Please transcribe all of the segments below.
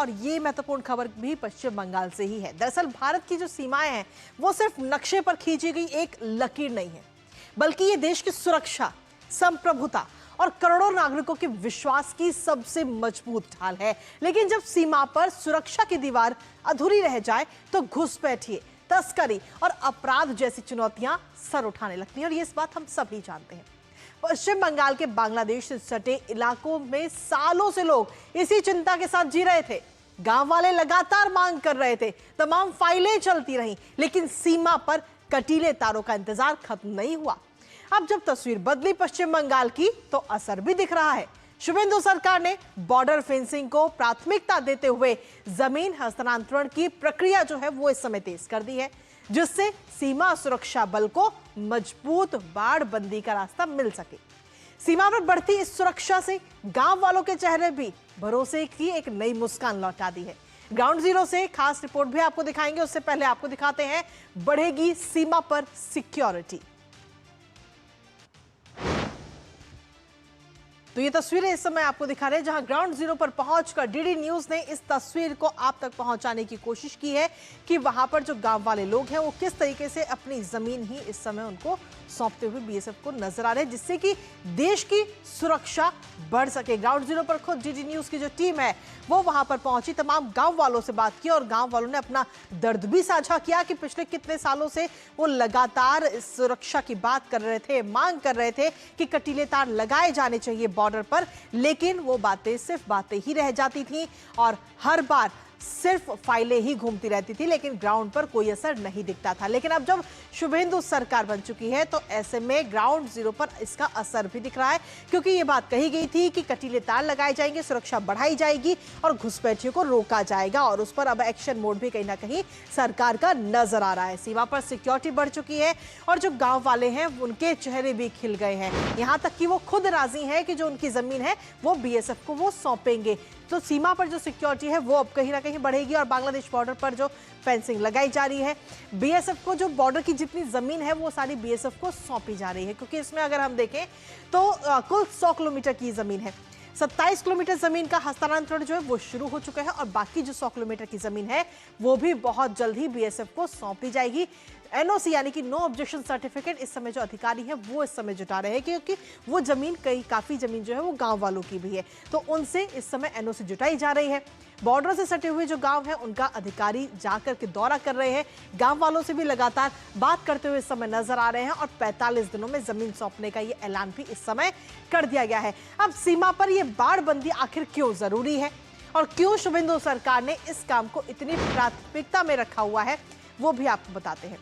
और ये महत्वपूर्ण खबर भी पश्चिम बंगाल से ही है। दरअसल भारत की जो सीमाएं हैं वो सिर्फ नक्शे पर खींची गई एक लकीर नहीं है, बल्कि ये देश की सुरक्षा, संप्रभुता और करोड़ों नागरिकों के विश्वास की सबसे मजबूत ढाल है। लेकिन जब सीमा पर सुरक्षा की दीवार अधूरी रह जाए तो घुसपैठिए, तस्करी और अपराध जैसी चुनौतियां सर उठाने लगती हैं और ये इस बात हम सभी जानते हैं। पश्चिम बंगाल के बांग्लादेश से सटे इलाकों में सालों से लोग इसी चिंता के साथ जी रहे थे। गांव वाले लगातार मांग कर रहे थे, तमाम फाइलें चलती रहीं, लेकिन सीमा पर कटीले तारों का इंतजार खत्म नहीं हुआ। अब जब तस्वीर बदली पश्चिम बंगाल की तो असर भी दिख रहा है। शुभेंदु सरकार ने बॉर्डर फेंसिंग को प्राथमिकता देते हुए जमीन हस्तांतरण की प्रक्रिया जो है वो इस समय तेज कर दी है, जिससे सीमा सुरक्षा बल को मजबूत बाड़बंदी का रास्ता मिल सके। सीमा पर बढ़ती इस सुरक्षा से गांव वालों के चेहरे भी भरोसे की एक नई मुस्कान लौटा दी है। ग्राउंड जीरो से खास रिपोर्ट भी आपको दिखाएंगे, उससे पहले आपको दिखाते हैं बढ़ेगी सीमा पर सिक्योरिटी। तो ये तस्वीरें इस समय आपको दिखा रहे हैं, जहां ग्राउंड जीरो पर पहुंचकर डीडी न्यूज ने इस तस्वीर को आप तक पहुंचाने की कोशिश की है कि वहां पर जो गांव वाले लोग हैं वो किस तरीके से अपनी जमीन ही इस समय उनको सौंपते हुए बीएसएफ को नजर आ रहे हैं, जिससे कि देश की सुरक्षा बढ़ सके। ग्राउंड जीरो पर खुद डीडी न्यूज की जो टीम है वो वहां पर पहुंची, तमाम गांव वालों से बात की और गांव वालों ने अपना दर्द भी साझा किया कि पिछले कितने सालों से वो लगातार सुरक्षा की बात कर रहे थे, मांग कर रहे थे कि कटीले तार लगाए जाने चाहिए बॉर्डर पर, लेकिन वो बातें सिर्फ बातें ही रह जाती थी और हर बार सिर्फ फाइलें ही घूमती रहती थी, लेकिन ग्राउंड पर कोई असर नहीं दिखता था। लेकिन अब जब शुभेंदु सरकार बन चुकी है तो ऐसे में ग्राउंड जीरो पर इसका असर भी दिख रहा है, क्योंकि ये बात कही गई थी कि कटीले तार लगाए जाएंगे, सुरक्षा बढ़ाई जाएगी और घुसपैठियों को रोका जाएगा, और उस पर अब एक्शन मोड भी कहीं ना कहीं सरकार का नजर आ रहा है। सीमा पर सिक्योरिटी बढ़ चुकी है और जो गांव वाले हैं उनके चेहरे भी खिल गए हैं, यहां तक कि वो खुद राजी हैं कि जो उनकी जमीन है वो बीएसएफ को वो सौंपेंगे। तो सीमा पर जो सिक्योरिटी है वो अब कहीं ना कहीं बढ़ेगी और बांग्लादेश बॉर्डर पर जो फेंसिंग लगाई जा रही है, बीएसएफ को जो बॉर्डर की जितनी जमीन है वो सारी बीएसएफ को सौंपी जा रही है, क्योंकि इसमें अगर हम देखें तो कुल 100 किलोमीटर की जमीन है। 27 किलोमीटर जमीन का हस्तांतरण जो है वो शुरू हो चुका है और बाकी जो 100 किलोमीटर की जमीन है वो भी बहुत जल्द ही बीएसएफ को सौंपी जाएगी। एनओसी यानी कि नो ऑब्जेक्शन सर्टिफिकेट इस समय जो अधिकारी हैं वो इस समय जुटा रहे हैं, क्योंकि वो जमीन काफी जमीन जो है वो गांव वालों की भी है, तो उनसे इस समय एनओसी जुटाई जा रही है। बॉर्डर से सटे हुए जो गांव हैं उनका अधिकारी जाकर के दौरा कर रहे हैं, गांव वालों से भी लगातार बात करते हुए इस समय नजर आ रहे हैं और 45 दिनों में जमीन सौंपने का ये ऐलान भी इस समय कर दिया गया है। अब सीमा पर यह बाड़बंदी आखिर क्यों जरूरी है और क्यों शुभेंदु सरकार ने इस काम को इतनी प्राथमिकता में रखा हुआ है, वो भी आपको बताते हैं,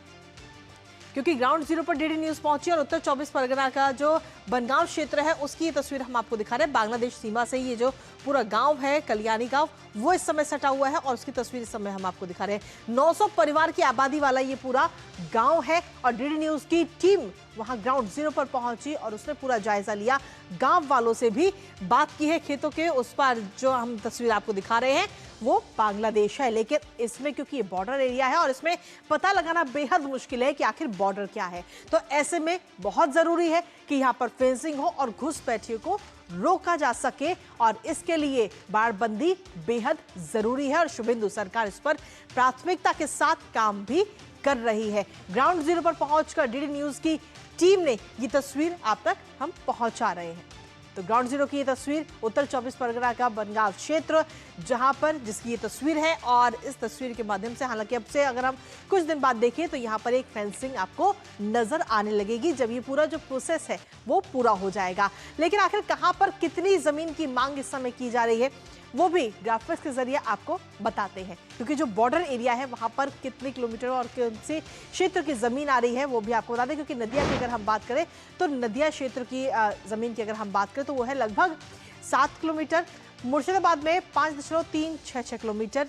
क्योंकि ग्राउंड जीरो पर डीडी न्यूज पहुंची और उत्तर 24 परगना का जो बनगांव क्षेत्र है उसकी ये तस्वीर हम आपको दिखा रहे हैं। बांग्लादेश सीमा से ये जो पूरा गांव है, कल्याणी गांव, वो इस समय सटा हुआ है और उसकी तस्वीर इस समय हम आपको दिखा रहे हैं। 900 परिवार की आबादी वाला ये पूरा गांव है और डीडी न्यूज की टीम वहां ग्राउंड जीरो पर पहुंची और उसने पूरा जायजा लिया, गांव वालों से भी बात की है। खेतों के उस पार जो हम तस्वीर आपको दिखा रहे हैं वो बांग्लादेश है, लेकिन इसमें क्योंकि ये बॉर्डर एरिया है और इसमें पता लगाना बेहद मुश्किल है कि आखिर बॉर्डर क्या है, तो ऐसे में बहुत जरूरी है कि यहाँ पर फेंसिंग हो और घुसपैठियों को रोका जा सके और इसके लिए बाड़बंदी बेहद जरूरी है और शुभेंदु सरकार इस पर प्राथमिकता के साथ काम भी कर रही है। ग्राउंड जीरो पर पहुंचकर डीडी न्यूज की टीम ने ये तस्वीर आप तक हम पहुंचा रहे हैं। तो ग्राउंड जीरो की ये तस्वीर उत्तर 24 परगना का बनगांव क्षेत्र जहां पर जिसकी ये तस्वीर है और इस तस्वीर के माध्यम से हालांकि अब से अगर हम कुछ दिन बाद देखें तो यहाँ पर एक फेंसिंग आपको नजर आने लगेगी जब ये पूरा जो प्रोसेस है वो पूरा हो जाएगा। लेकिन आखिर कहां पर कितनी जमीन की मांग इस समय की जा रही है वो भी ग्राफिक्स के जरिए आपको बताते हैं, क्योंकि जो बॉर्डर एरिया है वहां पर कितने किलोमीटर और कौन से क्षेत्र की जमीन आ रही है वो भी आपको बता दें। क्योंकि नदिया की अगर हम बात करें तो नदिया क्षेत्र की जमीन की अगर हम बात करें तो वो है लगभग 7 किलोमीटर, मुर्शिदाबाद में 5.366 किलोमीटर,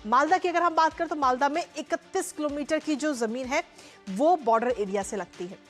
मालदा की अगर हम बात करें तो मालदा में 31 किलोमीटर की जो जमीन है वो बॉर्डर एरिया से लगती है।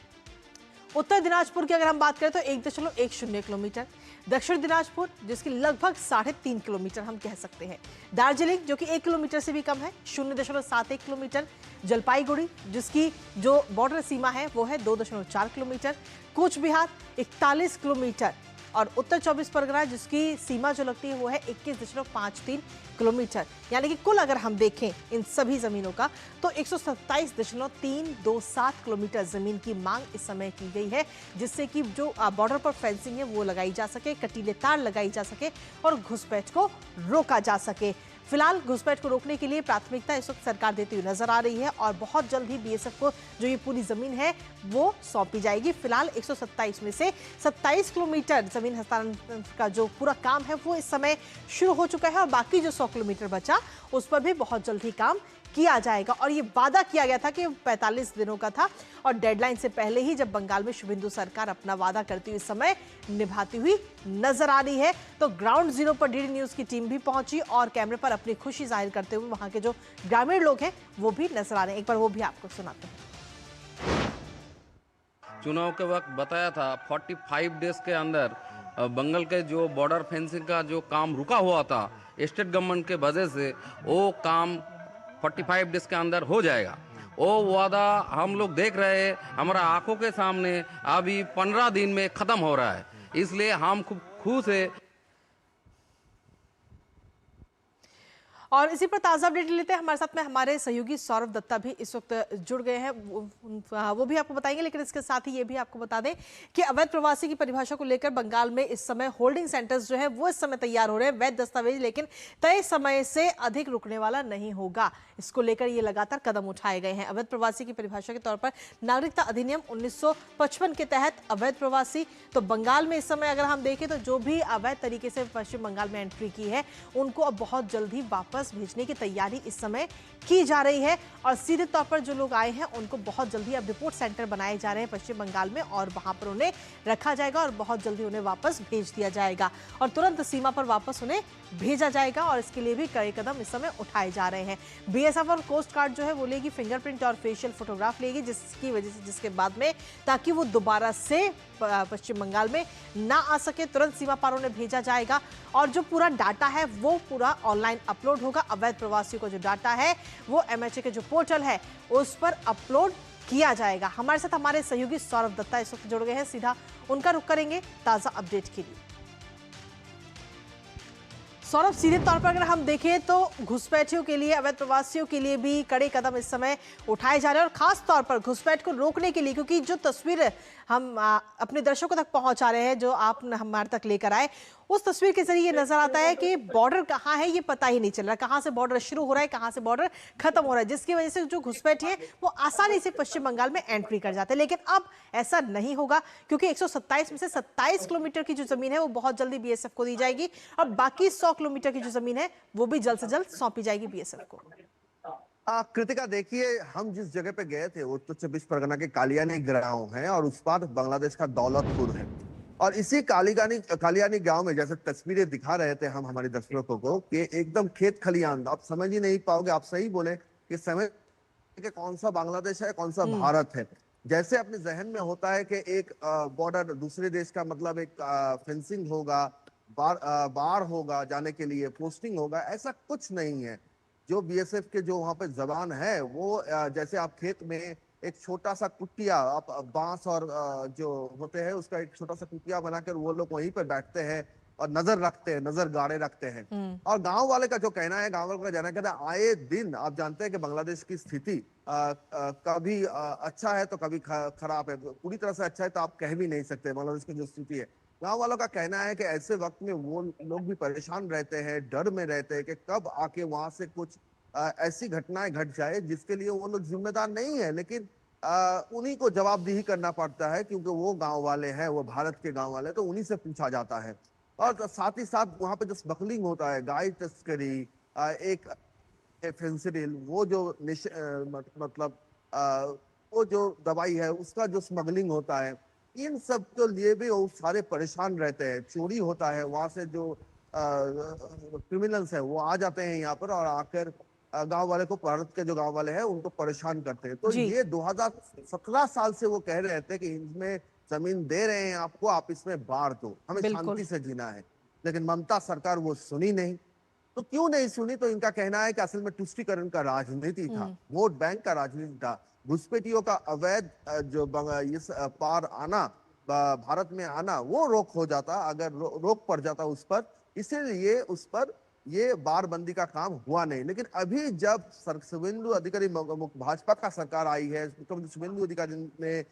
उत्तर दिनाजपुर की अगर हम बात करें तो 1.10 किलोमीटर, दक्षिण दिनाजपुर जिसकी लगभग 3.5 किलोमीटर हम कह सकते हैं, दार्जिलिंग जो कि 1 किलोमीटर से भी कम है 0.71 किलोमीटर, जलपाईगुड़ी जिसकी जो बॉर्डर सीमा है वो है 2.4 किलोमीटर, कूच बिहार 41 किलोमीटर और उत्तर 24 परगना जिसकी सीमा जो लगती है वो है 21.53 किलोमीटर, यानी कि कुल अगर हम देखें इन सभी जमीनों का तो 127.327 किलोमीटर जमीन की मांग इस समय की गई है, जिससे कि जो बॉर्डर पर फेंसिंग है वो लगाई जा सके, कटीले तार लगाई जा सके और घुसपैठ को रोका जा सके। फिलहाल घुसपैठ को रोकने के लिए प्राथमिकता इस वक्त सरकार देती हुई नजर आ रही है और बहुत जल्द ही बीएसएफ को जो ये पूरी जमीन है वो सौंपी जाएगी। फिलहाल 127 में से 27 किलोमीटर जमीन हस्तांतरण का जो पूरा काम है वो इस समय शुरू हो चुका है और बाकी जो 100 किलोमीटर बचा उस पर भी बहुत जल्द ही काम किया जाएगा। और ये वादा किया गया था कि 45 दिनों का था और डेडलाइन से पहले ही जब बंगाल में शुभेंदु सरकार अपना वादा करती हुई समय निभाती हुई नजर आ रही है, तो ग्राउंड जीरो पर डीडी न्यूज की टीम भी पहुंची और कैमरे पर अपनी खुशी जाहिर करते हुए वहां के जो ग्रामीण लोग हैं वो भी नजर आ रहे हैं। एक बार वो भी आपको सुनाते हैं। चुनाव के वक्त बताया था 45 डेज के अंदर बंगाल के जो बॉर्डर फेंसिंग का जो काम रुका हुआ था स्टेट गवर्नमेंट के वजह से, वो काम 45 डेज के अंदर हो जाएगा। वो वादा हम लोग देख रहे हैं, हमारा आंखों के सामने अभी 15 दिन में खत्म हो रहा है, इसलिए हम खूब खुश है। और इसी पर ताजा अपडेट लेते हैं, हमारे साथ में हमारे सहयोगी सौरभ दत्ता भी इस वक्त जुड़ गए हैं, वो भी आपको बताएंगे। लेकिन इसके साथ ही ये भी आपको बता दें कि अवैध प्रवासी की परिभाषा को लेकर बंगाल में इस समय होल्डिंग सेंटर्स जो है वो इस समय तैयार हो रहे हैं, वैध दस्तावेज लेकिन तय समय से अधिक रुकने वाला नहीं होगा। इसको लेकर ये लगातार कदम उठाए गए हैं। अवैध प्रवासी की परिभाषा के तौर पर नागरिकता अधिनियम 1955 के तहत अवैध प्रवासी, तो बंगाल में इस समय अगर हम देखें तो जो भी अवैध तरीके से पश्चिम बंगाल में एंट्री की है उनको अब बहुत जल्द ही वापस भेजने की तैयारी इस समय की जा रही है और सीधे तौर पर जो लोग आए हैं उनको बहुत जल्दी अब रिपोर्ट सेंटर बनाए जा रहे हैं पश्चिम बंगाल में और वहां पर उन्हें रखा जाएगा और बहुत जल्दी उन्हें वापस भेज दिया जाएगा और तुरंत सीमा पर वापस उन्हें भेजा जाएगा और इसके लिए भी कई कदम इस समय उठाए जा रहे हैं। बीएसएफ और कोस्ट गार्ड जो है वो लेगी फिंगरप्रिंट और फेशियल फोटोग्राफ लेगी, जिसकी वजह से जिसके बाद में ताकि वो दोबारा से पश्चिम बंगाल में ना आ सके, तुरंत सीमा पार उन्हें भेजा जाएगा और जो पूरा डाटा है वो पूरा ऑनलाइन अपलोड होगा। अवैध प्रवासियों का जो डाटा है वो एमएचए के जो पोर्टल है उस पर अपलोड किया जाएगा। हमारे साथ हमारे सहयोगी सौरभ दत्ता इस वक्त जुड़ गए हैं, सीधा उनका रुख करेंगे ताजा अपडेट के लिए। सौरभ, सीधे तौर पर अगर हम देखें तो घुसपैठियों के लिए, अवैध प्रवासियों के लिए भी कड़े कदम इस समय उठाए जा रहे हैं और खास तौर पर घुसपैठ को रोकने के लिए, क्योंकि जो तस्वीर हम अपने दर्शकों तक पहुंचा रहे हैं, जो आप हमारे तक लेकर आए, उस तस्वीर के जरिए नजर आता है कि बॉर्डर कहाँ है ये पता ही नहीं चल रहा, कहाँ से बॉर्डर शुरू हो रहा है, कहाँ से बॉर्डर खत्म हो रहा है, जिसकी वजह से जो घुसपैठी है वो आसानी से पश्चिम बंगाल में एंट्री कर जाते हैं। लेकिन अब ऐसा नहीं होगा क्योंकि 127 में से 27 किलोमीटर की जो जमीन है वो बहुत जल्दी बीएसएफ को दी जाएगी और बाकी 100 किलोमीटर की जो जमीन है वो भी जल्द से जल्द सौंपी जाएगी बीएसएफ को। कृतिका, देखिए, हम जिस जगह पे गए थे वो तो 24 परगना के कालियानी गांव है और उस पार बांग्लादेश का दौलतपुर है और इसी कालियानी गांव में जैसे तस्वीरें दिखा रहे थे हम हमारे दर्शकों को कि एकदम खेत खलियान, आप समझ ही नहीं पाओगे, आप सही बोले कि समझ कि कौन सा बांग्लादेश है कौन सा भारत है। जैसे अपने जहन में होता है कि एक बॉर्डर दूसरे देश का मतलब एक फेंसिंग होगा, बार होगा, जाने के लिए पोस्टिंग होगा, ऐसा कुछ नहीं है। जो बीएसएफ के जो वहां पे जवान है वो जैसे आप खेत में एक छोटा सा कुटिया, आप बांस और जो होते हैं उसका एक छोटा सा कुटिया बनाकर वो लोग वहीं पर बैठते हैं और नजर रखते हैं, नजर गाड़े रखते हैं। और गांव वाले का जो कहना है, गांव वाले का कहना कहता है आए दिन आप जानते हैं कि बांग्लादेश की स्थिति कभी अच्छा है तो कभी खराब है, पूरी तरह से अच्छा है तो आप कह भी नहीं सकते बांग्लादेश की जो स्थिति है। गांव वालों का कहना है कि ऐसे वक्त में वो लोग भी परेशान रहते हैं, डर में रहते हैं कि कब आके वहां से कुछ ऐसी घटनाएं घट जाए जिसके लिए वो लोग जिम्मेदार नहीं है, लेकिन उन्हीं को जवाबदेही करना पड़ता है क्योंकि वो गांव वाले हैं, वो भारत के गांव वाले, तो उन्हीं से पूछा जाता है। और साथ ही साथ वहां पे जो स्मगलिंग होता है, गाय तस्करी, एक फेंसिडिल, वो जो मतलब वो जो दवाई है उसका जो स्मगलिंग होता है, इन सब के लिए भी वो सारे परेशान रहते हैं। चोरी होता है, वहां से जो क्रिमिनल्स है वो आ जाते हैं यहाँ पर और आकर गांव वाले को, भारत के जो गांव वाले हैं उनको परेशान करते हैं। तो ये 2017 साल से वो कह रहे थे कि इसमें जमीन दे रहे हैं आपको, आप इसमें बाढ़ दो, हमें शांति से जीना है, लेकिन ममता सरकार वो सुनी नहीं। तो क्यों नहीं सुनी? तो इनका कहना है कि असल में तुष्टीकरण का राजनीति था, वोट बैंक का राजनीति था, घुसपैठियों का अवैध जो इस पार आना, भारत में आना वो रोक हो जाता, अगर रोक पड़ जाता उस पर, इसीलिए उस पर ये बारबंदी का काम हुआ नहीं। लेकिन अभी जब शुभेंदु अधिकारी भाजपा का सरकार आई है, मुख्यमंत्री शुभेंदु अधिकारी ने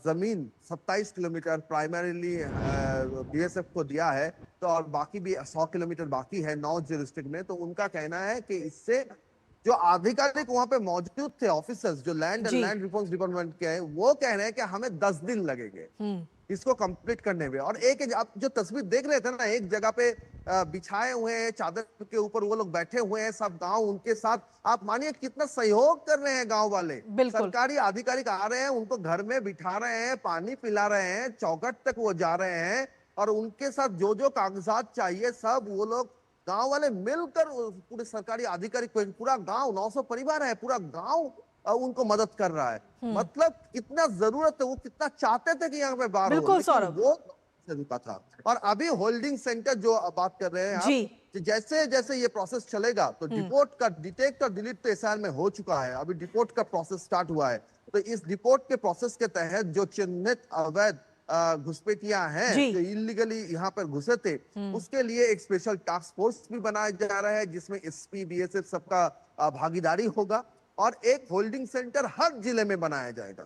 जमीन 27 किलोमीटर प्राइमरीली बीएसएफ को दिया है, तो और बाकी भी 100 किलोमीटर बाकी है 9 डिस्ट्रिक्ट में। तो उनका कहना है कि इससे जो अधिकारिक वहां पे मौजूद थे, ऑफिसर्स जो land and land reforms department के हैं, वो कह रहे हैं कि हमें 10 दिन लगेंगे इसको कंप्लीट करने में। और एक आप जो तस्वीर देख रहे थे ना, एक जगह पे बिछाए हुए हैं चादर के ऊपर, वो लोग बैठे हुए हैं सब गांव उनके साथ। आप मानिए कितना सहयोग कर रहे हैं गांव वाले। सरकारी अधिकारी आ रहे हैं, उनको घर में बिठा रहे हैं, पानी पिला रहे हैं, चौखट तक वो जा रहे हैं, और उनके साथ जो जो कागजात चाहिए सब वो लोग गांव वाले मिलकर, पूरे सरकारी अधिकारी, पूरा गांव 900 परिवार है, पूरा गांव उनको मदद कर रहा है। मतलब कितना जरूरत है, वो कितना चाहते थे कि यहाँ पे बार हो, वो रुका था। और अभी होल्डिंग सेंटर जो बात कर रहे हैं आप, जैसे जैसे ये प्रोसेस चलेगा तो डिटेक्ट और डिलीट तो एसआईआर में हो चुका है, अभी डिपोर्ट का प्रोसेस स्टार्ट हुआ है। तो इस डिपोर्ट के प्रोसेस के तहत जो चिन्हित अवैध घुसपैठियां हैं, जो इलीगली यहाँ पर घुसे थे, उसके लिए एक स्पेशल टास्क फोर्स भी बनाया जा रहा है, जिसमें एसपी बीएसएफ सबका भागीदारी होगा, और एक होल्डिंग सेंटर हर जिले में बनाया जाएगा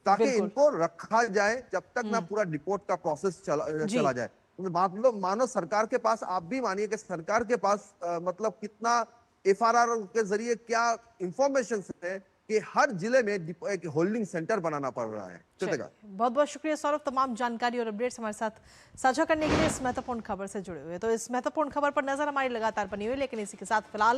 ताकि इनको रखा जाए जब तक ना पूरा डिपोर्ट का प्रोसेस चला जाए। मानो सरकार के पास, आप भी मानिए कि सरकार के पास मतलब कितना एफआरआर के जरिए क्या इंफॉर्मेशन है कि हर जिले में एक होल्डिंग सेंटर बनाना पड़ रहा है। बहुत बहुत शुक्रिया सौरभ, तमाम जानकारी और अपडेट्स हमारे साथ साझा करने के लिए, इस महत्वपूर्ण खबर से जुड़े हुए। तो इस महत्वपूर्ण खबर पर नजर हमारी लगातार बनी हुई, लेकिन इसी के साथ फिलहाल